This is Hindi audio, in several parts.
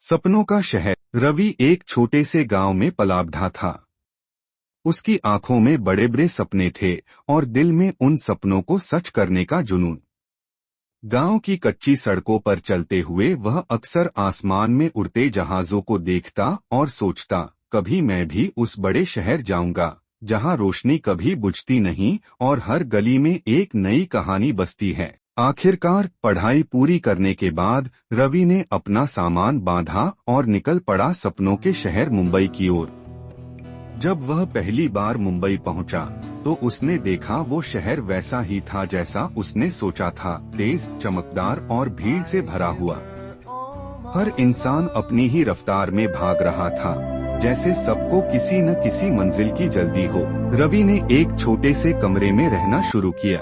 सपनों का शहर। रवि एक छोटे से गांव में पला बढ़ा था। उसकी आंखों में बड़े बड़े सपने थे और दिल में उन सपनों को सच करने का जुनून। गांव की कच्ची सड़कों पर चलते हुए वह अक्सर आसमान में उड़ते जहाजों को देखता और सोचता, कभी मैं भी उस बड़े शहर जाऊंगा जहां रोशनी कभी बुझती नहीं और हर गली में एक नई कहानी बसती है। आखिरकार पढ़ाई पूरी करने के बाद रवि ने अपना सामान बांधा और निकल पड़ा सपनों के शहर मुंबई की ओर। जब वह पहली बार मुंबई पहुंचा तो उसने देखा वो शहर वैसा ही था जैसा उसने सोचा था, तेज, चमकदार और भीड़ से भरा हुआ। हर इंसान अपनी ही रफ्तार में भाग रहा था, जैसे सबको किसी न किसी मंजिल की जल्दी हो। रवि ने एक छोटे से कमरे में रहना शुरू किया।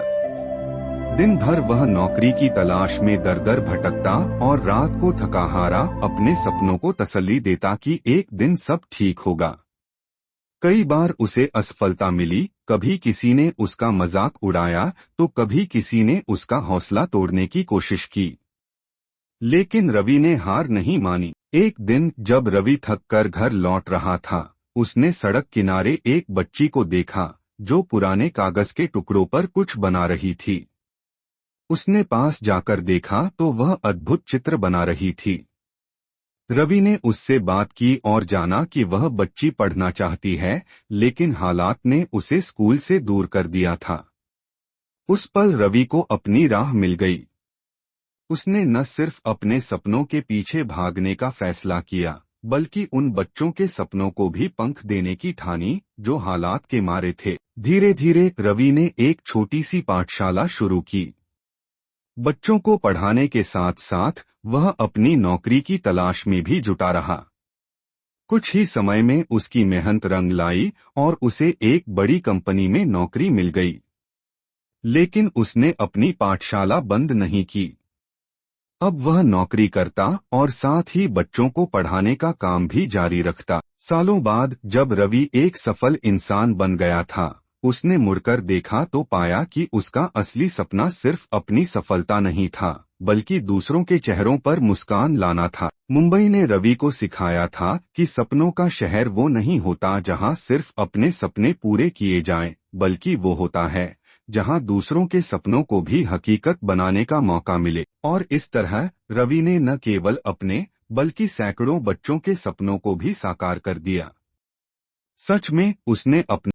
दिन भर वह नौकरी की तलाश में दर दर भटकता और रात को थकाहारा अपने सपनों को तसल्ली देता कि एक दिन सब ठीक होगा। कई बार उसे असफलता मिली, कभी किसी ने उसका मजाक उड़ाया तो कभी किसी ने उसका हौसला तोड़ने की कोशिश की, लेकिन रवि ने हार नहीं मानी। एक दिन जब रवि थक कर घर लौट रहा था, उसने सड़क किनारे एक बच्ची को देखा जो पुराने कागज के टुकड़ों पर कुछ बना रही थी। उसने पास जाकर देखा तो वह अद्भुत चित्र बना रही थी। रवि ने उससे बात की और जाना कि वह बच्ची पढ़ना चाहती है, लेकिन हालात ने उसे स्कूल से दूर कर दिया था। उस पल रवि को अपनी राह मिल गई। उसने न सिर्फ अपने सपनों के पीछे भागने का फैसला किया, बल्कि उन बच्चों के सपनों को भी पंख देने की ठानी जो हालात के मारे थे। धीरे धीरे रवि ने एक छोटी सी पाठशाला शुरू की। बच्चों को पढ़ाने के साथ साथ वह अपनी नौकरी की तलाश में भी जुटा रहा। कुछ ही समय में उसकी मेहनत रंग लाई और उसे एक बड़ी कंपनी में नौकरी मिल गई। लेकिन उसने अपनी पाठशाला बंद नहीं की। अब वह नौकरी करता और साथ ही बच्चों को पढ़ाने का काम भी जारी रखता। सालों बाद जब रवि एक सफल इंसान बन गया था, उसने मुड़कर देखा तो पाया कि उसका असली सपना सिर्फ अपनी सफलता नहीं था, बल्कि दूसरों के चेहरों पर मुस्कान लाना था। मुंबई ने रवि को सिखाया था कि सपनों का शहर वो नहीं होता जहां सिर्फ अपने सपने पूरे किए जाएं, बल्कि वो होता है जहां दूसरों के सपनों को भी हकीकत बनाने का मौका मिले। और इस तरह रवि ने न केवल अपने बल्कि सैकड़ों बच्चों के सपनों को भी साकार कर दिया। सच में उसने अपने